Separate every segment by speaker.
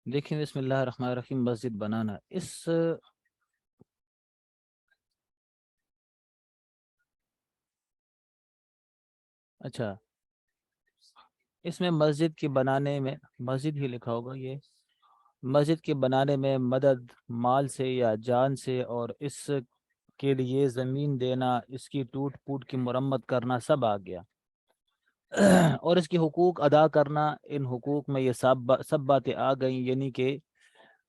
Speaker 1: دیکھیں بسم اللہ الرحمن الرحیم، مسجد بنانا اچھا، اس میں مسجد کے بنانے میں مسجد ہی لکھا ہوگا، یہ مسجد کے بنانے میں مدد مال سے یا جان سے، اور اس کے لیے زمین دینا، اس کی ٹوٹ پوٹ کی مرمت کرنا سب آ گیا اور اس کی حقوق ادا کرنا، ان حقوق میں یہ سب باتیں آ گئیں، یعنی کہ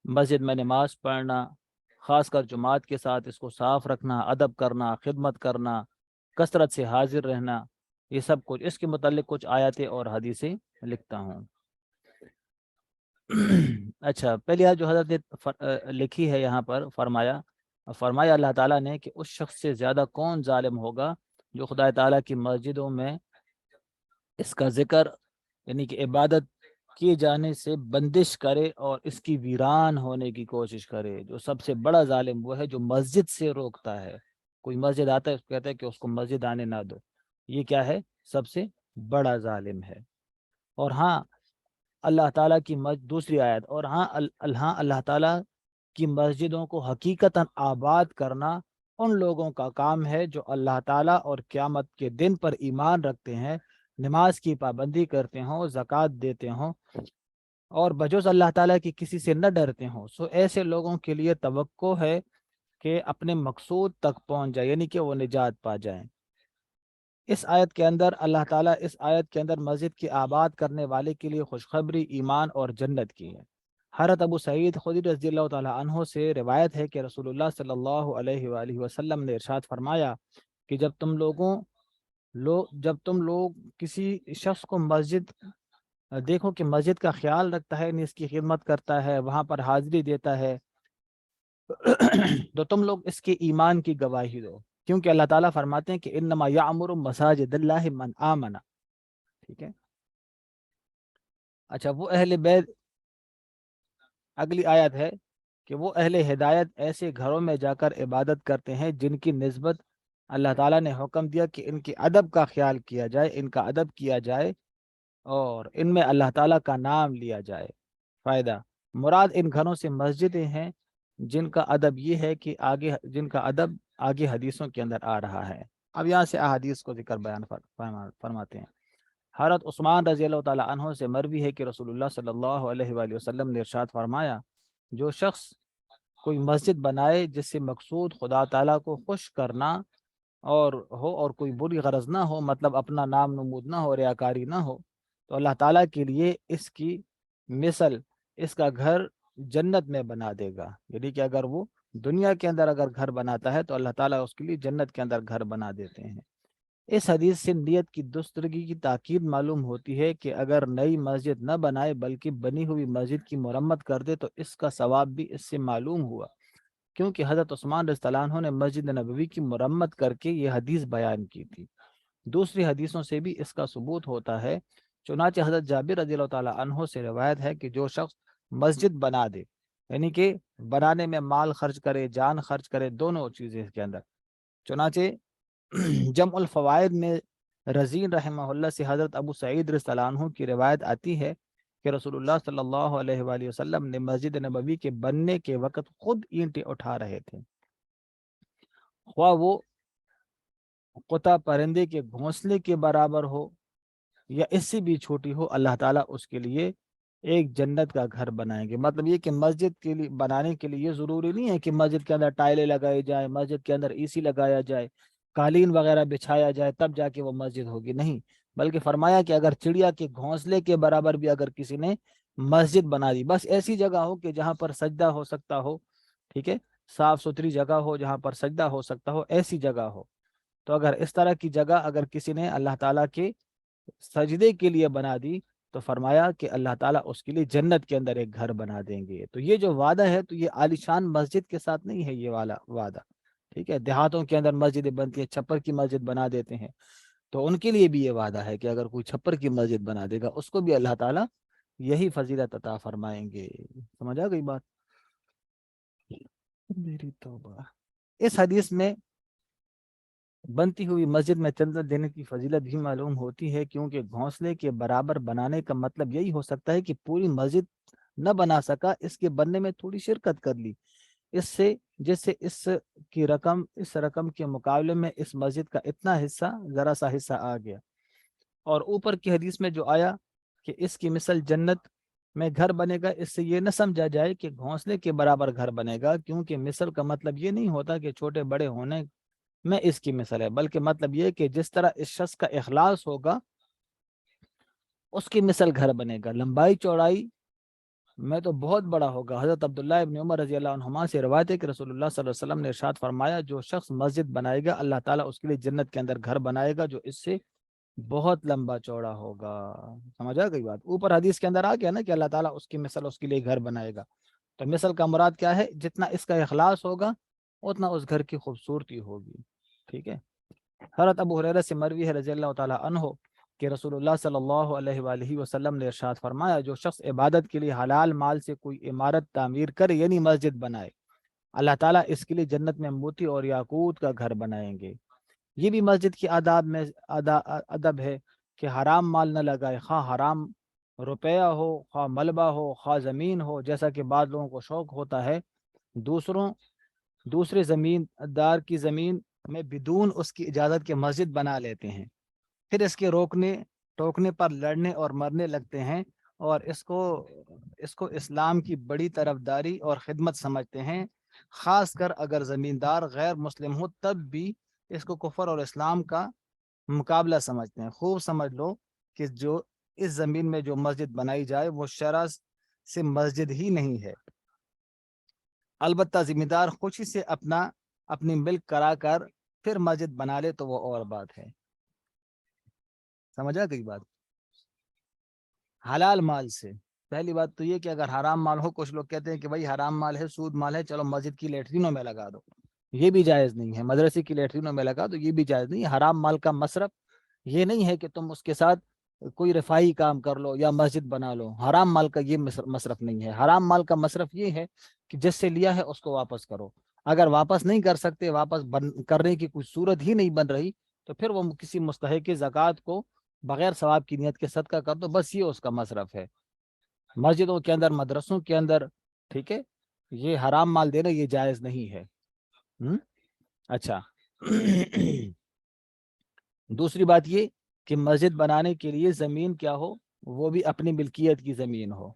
Speaker 1: مسجد میں نماز پڑھنا، خاص کر جماعت کے ساتھ اس کو صاف رکھنا، ادب کرنا، خدمت کرنا، کثرت سے حاضر رہنا، یہ سب کچھ اس کے متعلق کچھ آیاتیں اور حدیثیں لکھتا ہوں۔ اچھا، پہلی آیت جو حضرت نے لکھی ہے یہاں پر، فرمایا اللہ تعالیٰ نے کہ اس شخص سے زیادہ کون ظالم ہوگا جو خدا تعالیٰ کی مسجدوں میں اس کا ذکر یعنی کہ عبادت کیے جانے سے بندش کرے اور اس کی ویران ہونے کی کوشش کرے۔ جو سب سے بڑا ظالم وہ ہے جو مسجد سے روکتا ہے۔ کوئی مسجد آتا ہے، اس کو کہتا ہے کہ اس کو مسجد آنے نہ دو، یہ کیا ہے؟ سب سے بڑا ظالم ہے۔ اور ہاں اللہ تعالیٰ کی دوسری آیت، اور ہاں اللہ تعالیٰ کی مسجدوں کو حقیقتاً آباد کرنا ان لوگوں کا کام ہے جو اللہ تعالیٰ اور قیامت کے دن پر ایمان رکھتے ہیں، نماز کی پابندی کرتے ہوں، زکوٰۃ دیتے ہوں، اور بجوز اللہ تعالیٰ کی کسی سے نہ ڈرتے ہوں۔ سو ایسے لوگوں کے لیے توقع ہے کہ اپنے مقصود تک پہنچ جائے، یعنی کہ وہ نجات پا جائیں۔ اس آیت کے اندر اللہ تعالیٰ مسجد کی آباد کرنے والے کے لیے خوشخبری ایمان اور جنت کی ہے۔ حضرت ابو سعید خدری رضی اللہ تعالیٰ عنہ سے روایت ہے کہ رسول اللہ صلی اللہ علیہ وآلہ وسلم نے ارشاد فرمایا کہ جب تم لوگ کسی شخص کو مسجد دیکھو کہ مسجد کا خیال رکھتا ہے، اس کی خدمت کرتا ہے، وہاں پر حاضری دیتا ہے، تو تم لوگ اس کے ایمان کی گواہی دو، کیونکہ اللہ تعالیٰ فرماتے ہیں کہ انما یعمر مساجد اللہ من آمن۔ ٹھیک ہے، اچھا، وہ اہل بیت، اگلی آیت ہے کہ وہ اہل ہدایت ایسے گھروں میں جا کر عبادت کرتے ہیں جن کی نسبت اللہ تعالیٰ نے حکم دیا کہ ان کی ادب کا خیال کیا جائے، ان کا ادب کیا جائے، اور ان میں اللہ تعالیٰ کا نام لیا جائے۔ فائدہ، مراد ان گھروں سے مسجدیں ہیں جن کا ادب یہ ہے کہ آگے حدیثوں کے اندر آ رہا ہے۔ اب یہاں سے احادیث کو ذکر بیان فرماتے ہیں۔ حضرت عثمان رضی اللہ تعالیٰ عنہ سے مروی ہے کہ رسول اللہ صلی اللہ علیہ وآلہ وسلم نے ارشاد فرمایا، جو شخص کوئی مسجد بنائے جس سے مقصود خدا تعالیٰ کو خوش کرنا اور کوئی بری غرض نہ ہو، مطلب اپنا نام نمود نہ ہو، ریاکاری نہ ہو، تو اللہ تعالیٰ کے لیے اس کی مثل اس کا گھر جنت میں بنا دے گا۔ یعنی کہ اگر وہ دنیا کے اندر اگر گھر بناتا ہے تو اللہ تعالیٰ اس کے لیے جنت کے اندر گھر بنا دیتے ہیں۔ اس حدیث سے نیت کی درستگی کی تاکید معلوم ہوتی ہے کہ اگر نئی مسجد نہ بنائے بلکہ بنی ہوئی مسجد کی مرمت کر دے تو اس کا ثواب بھی اس سے معلوم ہوا، کیونکہ حضرت عثمان رضی اللہ عنہ نے مسجد نبوی کی مرمت کر کے یہ حدیث بیان کی تھی۔ دوسری حدیثوں سے بھی اس کا ثبوت ہوتا ہے۔ چنانچہ حضرت جابر رضی اللہ تعالیٰ عنہ سے روایت ہے کہ جو شخص مسجد بنا دے، یعنی کہ بنانے میں مال خرچ کرے، جان خرچ کرے، دونوں چیزیں اس کے اندر۔ چنانچہ جمع الفوائد میں رزین رحمہ اللہ سے حضرت ابو سعید رضی اللہ عنہ کی روایت آتی ہے کہ رسول اللہ صلی اللہ علیہ وآلہ وسلم نے مسجد نبوی کے بننے کے وقت خود اینٹیں اٹھا رہے تھے، خواہ وہ قطع پرندے کے گھونسلے کے برابر ہو یا اس سے بھی چھوٹی ہو، اللہ تعالیٰ اس کے لیے ایک جنت کا گھر بنائیں گے۔ مطلب یہ کہ مسجد کے لیے بنانے کے لیے یہ ضروری نہیں ہے کہ مسجد کے اندر ٹائلیں لگائی جائیں، مسجد کے اندر اے سی لگایا جائے، قالین وغیرہ بچھایا جائے، تب جا کے وہ مسجد ہوگی، نہیں، بلکہ فرمایا کہ اگر چڑیا کے گھونسلے کے برابر بھی اگر کسی نے مسجد بنا دی، بس ایسی جگہ ہو کہ جہاں پر سجدہ ہو سکتا ہو، ٹھیک ہے، صاف ستھری جگہ ہو جہاں پر سجدہ ہو سکتا ہو، ایسی جگہ ہو، تو اگر اس طرح کی جگہ اگر کسی نے اللہ تعالیٰ کے سجدے کے لیے بنا دی تو فرمایا کہ اللہ تعالیٰ اس کے لیے جنت کے اندر ایک گھر بنا دیں گے۔ تو یہ جو وعدہ ہے تو یہ عالیشان مسجد کے ساتھ نہیں ہے یہ والا وعدہ، ٹھیک ہے، دیہاتوں کے اندر مسجدیں بنتی ہیں، چھپر کی مسجد بنا دیتے ہیں، تو ان کے لیے بھی یہ وعدہ ہے کہ اگر کوئی چھپر کی مسجد بنا دے گا اس کو بھی اللہ تعالیٰ یہی فضیلت عطا فرمائیں گے۔ سمجھ آ گئی بات؟ میری توبہ۔ اس حدیث میں بنتی ہوئی مسجد میں چندہ دینے کی فضیلت بھی معلوم ہوتی ہے، کیونکہ گھونسلے کے برابر بنانے کا مطلب یہی ہو سکتا ہے کہ پوری مسجد نہ بنا سکا، اس کے بننے میں تھوڑی شرکت کر لی، اس سے جس سے اس رقم کے مقابلے میں اس مسجد کا اتنا حصہ، ذرا سا حصہ آ گیا۔ اور اوپر کی حدیث میں جو آیا کہ اس کی مثل جنت میں گھر بنے گا، اس سے یہ نہ سمجھا جائے کہ گھونسلے کے برابر گھر بنے گا، کیونکہ مثل کا مطلب یہ نہیں ہوتا کہ چھوٹے بڑے ہونے میں اس کی مثل ہے، بلکہ مطلب یہ کہ جس طرح اس شخص کا اخلاص ہوگا اس کی مثل گھر بنے گا۔ لمبائی چوڑائی میں تو بہت بڑا ہوگا۔ حضرت عبداللہ ابن عمر رضی اللہ عنہما سے روایت ہے کہ رسول اللہ صلی اللہ علیہ وسلم نے ارشاد فرمایا، جو شخص مسجد بنائے گا اللہ تعالیٰ اس کے لیے جنت کے اندر گھر بنائے گا جو اس سے بہت لمبا چوڑا ہوگا۔ سمجھ آ گئی بات؟ اوپر حدیث کے اندر آ گیا نا کہ اللہ تعالیٰ اس کی مثل اس کے لیے گھر بنائے گا، تو مثل کا مراد کیا ہے؟ جتنا اس کا اخلاص ہوگا اتنا اس گھر کی خوبصورتی ہوگی، ٹھیک ہے۔ حضرت ابو ہریرہ سے مروی ہے رضی اللہ تعالیٰ عنہ کہ رسول اللہ صلی اللہ علیہ وآلہ وسلم نے ارشاد فرمایا، جو شخص عبادت کے لیے حلال مال سے کوئی عمارت تعمیر کرے یعنی مسجد بنائے، اللہ تعالیٰ اس کے لیے جنت میں موتی اور یاقوت کا گھر بنائیں گے۔ یہ بھی مسجد کی آداب میں ادب ہے کہ حرام مال نہ لگائے، خواہ حرام روپیہ ہو، خواہ ملبہ ہو، خواہ زمین ہو، جیسا کہ بعض لوگوں کو شوق ہوتا ہے دوسرے زمین دار کی زمین میں بدون اس کی اجازت کے مسجد بنا لیتے ہیں، پھر اس کے روکنے ٹوکنے پر لڑنے اور مرنے لگتے ہیں، اور اس کو اسلام کی بڑی طرفداری اور خدمت سمجھتے ہیں، خاص کر اگر زمیندار غیر مسلم ہو تب بھی اس کو کفر اور اسلام کا مقابلہ سمجھتے ہیں۔ خوب سمجھ لو کہ جو اس زمین میں جو مسجد بنائی جائے وہ شرع سے مسجد ہی نہیں ہے، البتہ زمیندار خوشی سے اپنی ملک کرا کر پھر مسجد بنا لے تو وہ اور بات ہے۔ سمجھا گئی بات؟ حلال مال سے پہلی بات تو یہ کہ اگر حرام مال ہو، کچھ لوگ کہتے ہیں کہ بھائی حرام مال ہے، سود مال ہے، چلو مسجد کی لیٹرینوں میں لگا دو، یہ بھی جائز نہیں ہے۔ مدرسے کی لیٹرینوں میں لگا دو، یہ بھی جائز نہیں ہے۔ حرام مال کا مصرف یہ نہیں ہے کہ تم اس کے ساتھ کوئی رفاہی کام کر لو یا مسجد بنا لو، حرام مال کا یہ مصرف نہیں ہے۔ حرام مال کا مصرف یہ ہے کہ جس سے لیا ہے اس کو واپس کرو، اگر واپس نہیں کر سکتے، واپس کرنے کی کوئی صورت ہی نہیں بن رہی، تو پھر وہ کسی مستحق زکوٰۃ کو بغیر ثواب کی نیت کے صدقہ کر دو، بس یہ اس کا مصرف ہے۔ مسجدوں کے اندر، مدرسوں کے اندر، ٹھیک ہے، یہ حرام مال دینا یہ جائز نہیں ہے۔ اچھا دوسری بات یہ کہ مسجد بنانے کے لیے زمین کیا ہو؟ وہ بھی اپنی ملکیت کی زمین ہو،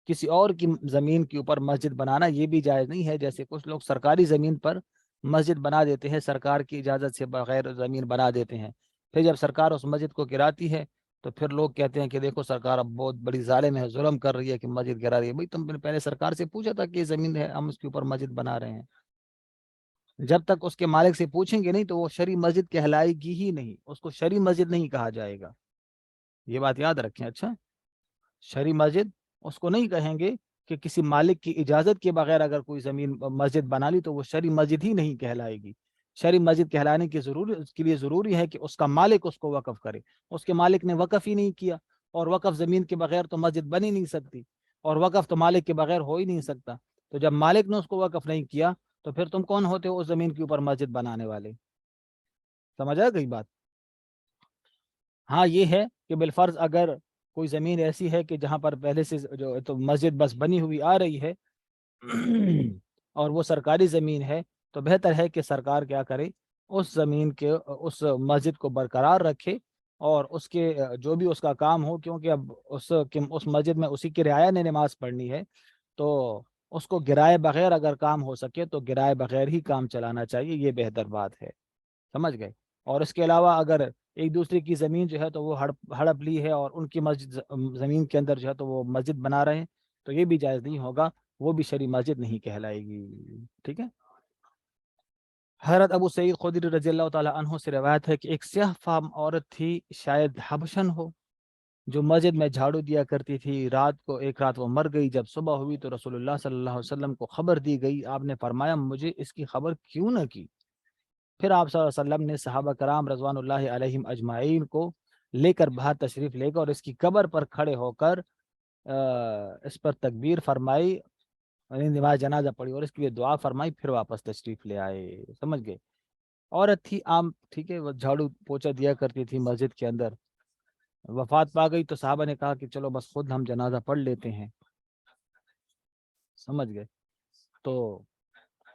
Speaker 1: کسی اور کی زمین کے اوپر مسجد بنانا یہ بھی جائز نہیں ہے۔ جیسے کچھ لوگ سرکاری زمین پر مسجد بنا دیتے ہیں، سرکار کی اجازت سے بغیر زمین بنا دیتے ہیں، پھر جب سرکار اس مسجد کو گراتی ہے تو پھر لوگ کہتے ہیں کہ دیکھو سرکار اب بہت بڑی ظالم ہے، ظلم کر رہی ہے کہ مسجد گرا رہی ہے۔ بھائی تم نے پہلے سرکار سے پوچھا تھا کہ یہ زمین ہے، ہم اس کے اوپر مسجد بنا رہے ہیں؟ جب تک اس کے مالک سے پوچھیں گے نہیں تو وہ شرعی مسجد کہلائے گی ہی نہیں، اس کو شرعی مسجد نہیں کہا جائے گا، یہ بات یاد رکھیں۔ اچھا، شرعی مسجد اس کو نہیں کہیں گے کہ کسی مالک کی اجازت کے بغیر اگر کوئی زمین مسجد بنا لی تو وہ شرعی مسجد ہی نہیں کہلائے گی۔ شرعی مسجد کہلانے کی اس کے لیے ضروری ہے کہ اس کا مالک اس کو وقف کرے، اس کے مالک نے وقف ہی نہیں کیا، اور وقف زمین کے بغیر تو مسجد بن ہی نہیں سکتی، اور وقف تو مالک کے بغیر ہو ہی نہیں سکتا۔ تو جب مالک نے اس کو وقف نہیں کیا تو پھر تم کون ہوتے ہو اس زمین کے اوپر مسجد بنانے والے؟ سمجھ آ گئی بات؟ ہاں یہ ہے کہ بالفرض اگر کوئی زمین ایسی ہے کہ جہاں پر پہلے سے جو تو مسجد بس بنی ہوئی آ رہی ہے اور وہ سرکاری زمین ہے، تو بہتر ہے کہ سرکار کیا کرے، اس زمین کے اس مسجد کو برقرار رکھے، اور اس کے جو بھی اس کا کام ہو، کیونکہ اب اس مسجد میں اسی کی رعایا نے نماز پڑھنی ہے، تو اس کو گرائے بغیر اگر کام ہو سکے تو گرائے بغیر ہی کام چلانا چاہیے، یہ بہتر بات ہے۔ سمجھ گئے؟ اور اس کے علاوہ اگر ایک دوسرے کی زمین جو ہے تو وہ ہڑپ لی ہے اور ان کی مسجد زمین کے اندر جو ہے تو وہ مسجد بنا رہے ہیں، تو یہ بھی جائز نہیں ہوگا، وہ بھی شرعی مسجد نہیں کہلائے گی، ٹھیک ہے۔ حضرت ابو سعید خدری رضی اللہ تعالیٰ عنہ سے روایت ہے کہ ایک سیاہ فام عورت تھی، شاید حبشن ہو، جو مسجد میں جھاڑو دیا کرتی تھی۔ ایک رات وہ مر گئی، جب صبح ہوئی تو رسول اللہ صلی اللہ علیہ وسلم کو خبر دی گئی، آپ نے فرمایا مجھے اس کی خبر کیوں نہ کی؟ پھر آپ صلی اللہ علیہ وسلم نے صحابہ کرام رضوان اللہ علیہم اجمعین کو لے کر باہر تشریف لے گئے اور اس کی قبر پر کھڑے ہو کر اس پر تکبیر فرمائی، یعنی نماز جنازہ پڑھی اور اس کے لیے دعا فرمائی، پھر واپس تشریف لے آئے۔ سمجھ گئے؟ عورت تھی عام، ٹھیک ہے، وہ جھاڑو پوچھا دیا کرتی تھی مسجد کے اندر، وفات پا گئی تو صحابہ نے کہا کہ چلو بس خود ہم جنازہ پڑھ لیتے ہیں، سمجھ گئے؟ تو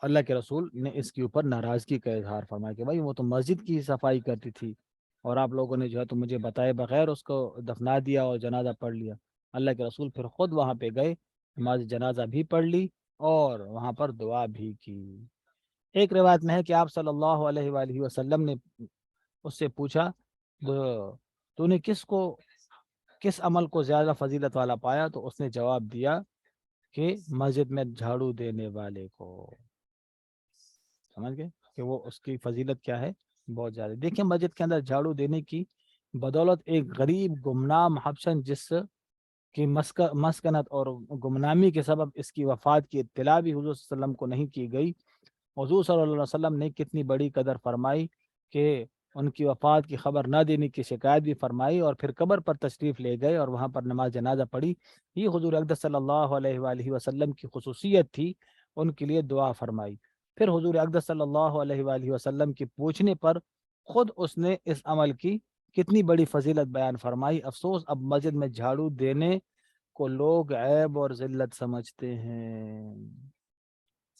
Speaker 1: اللہ کے رسول نے اس کے اوپر ناراضگی کا اظہار فرمایا کہ بھائی وہ تو مسجد کی صفائی کرتی تھی، اور آپ لوگوں نے جو ہے تو مجھے بتائے بغیر اس کو دفنا دیا اور جنازہ پڑھ لیا۔ اللہ کے رسول پھر خود وہاں پہ گئے، نماز جنازہ بھی پڑھ لی اور وہاں پر دعا بھی کی۔ ایک روایت میں ہے کہ آپ صلی اللہ علیہ وآلہ وسلم نے اس سے پوچھا، تو نے کس عمل کو زیادہ فضیلت والا پایا؟ تو اس نے جواب دیا کہ مسجد میں جھاڑو دینے والے کو۔ سمجھ گئے کہ وہ اس کی فضیلت کیا ہے؟ بہت زیادہ۔ دیکھیں مسجد کے اندر جھاڑو دینے کی بدولت ایک غریب گمنام حبشن جس کی مسکنت اور گمنامی کے سبب اس کی وفات کی اطلاع بھی حضور صلی اللہ علیہ وسلم کو نہیں کی گئی، حضور صلی اللہ علیہ وسلم نے کتنی بڑی قدر فرمائی کہ ان کی وفات کی خبر نہ دینے کی شکایت بھی فرمائی، اور پھر قبر پر تشریف لے گئے اور وہاں پر نماز جنازہ پڑھی۔ یہ حضور اقدس صلی اللہ علیہ وآلہ وسلم کی خصوصیت تھی، ان کے لیے دعا فرمائی۔ پھر حضور اقدس صلی اللہ علیہ وآلہ وسلم کی پوچھنے پر خود اس نے اس عمل کی کتنی بڑی فضیلت بیان فرمائی۔ افسوس اب مسجد میں جھاڑو دینے کو لوگ عیب اور ذلت سمجھتے ہیں۔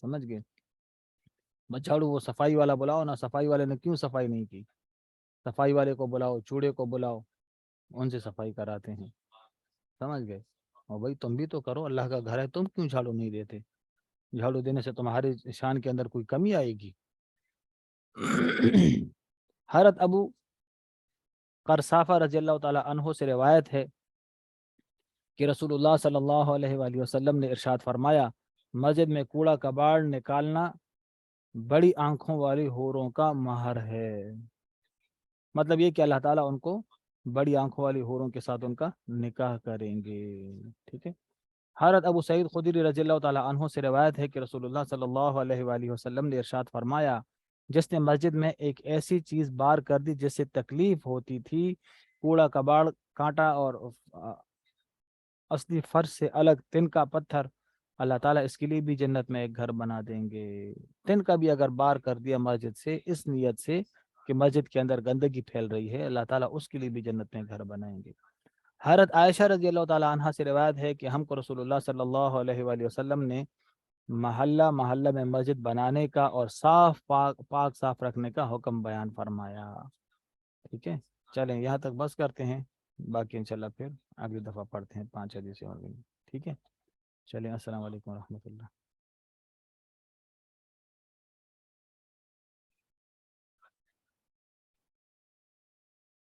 Speaker 1: سمجھ گئے؟ جھاڑو وہ صفائی والا بلاؤ نا، صفائی والے نے کیوں صفائی نہیں کی؟ صفائی والے کو بلاؤ، چوڑے کو بلاؤ، ان سے صفائی کراتے ہیں۔ سمجھ گئے؟ اور بھائی تم بھی تو کرو، اللہ کا گھر ہے، تم کیوں جھاڑو نہیں دیتے؟ جھاڑو دینے سے تمہاری شان کے اندر کوئی کمی آئے گی؟ حضرت ابو قرصافہ رضی اللہ تعالی عنہ سے روایت ہے کہ رسول اللہ صلی اللہ علیہ وآلہ وسلم نے ارشاد فرمایا، مسجد میں کوڑا کباڑ نکالنا بڑی آنکھوں والی حوروں کا مہر ہے۔ مطلب یہ کہ اللہ تعالیٰ ان کو بڑی آنکھوں والی حوروں کے ساتھ ان کا نکاح کریں گے۔ ٹھیک ہے۔ حضرت ابو سعید خدری رضی اللہ تعالیٰ عنہ سے روایت ہے کہ رسول اللہ صلی اللہ علیہ وآلہ وسلم نے ارشاد فرمایا، جس نے مسجد میں ایک ایسی چیز بار کر دی جس سے تکلیف ہوتی تھی، کوڑا کباڑ، کانٹا اور اصلی فرش سے الگ تن کا پتھر، اللہ تعالیٰ اس کے لیے بھی جنت میں ایک گھر بنا دیں گے۔ تن کا بھی اگر بار کر دیا مسجد سے اس نیت سے کہ مسجد کے اندر گندگی پھیل رہی ہے، اللہ تعالیٰ اس کے لیے بھی جنت میں گھر بنائیں گے۔ حضرت عائشہ رضی اللہ تعالیٰ عنہ سے روایت ہے کہ ہم کو رسول اللہ صلی اللہ علیہ وآلہ وسلم نے محلہ محلہ میں مسجد بنانے کا اور پاک صاف رکھنے کا حکم بیان فرمایا۔ ٹھیک ہے، چلیں یہاں تک بس کرتے ہیں، باقی انشاءاللہ پھر اگلی دفعہ پڑھتے ہیں 5 حدیثیں اور بھی۔ ٹھیک ہے، چلیں، السلام علیکم ورحمۃ اللہ۔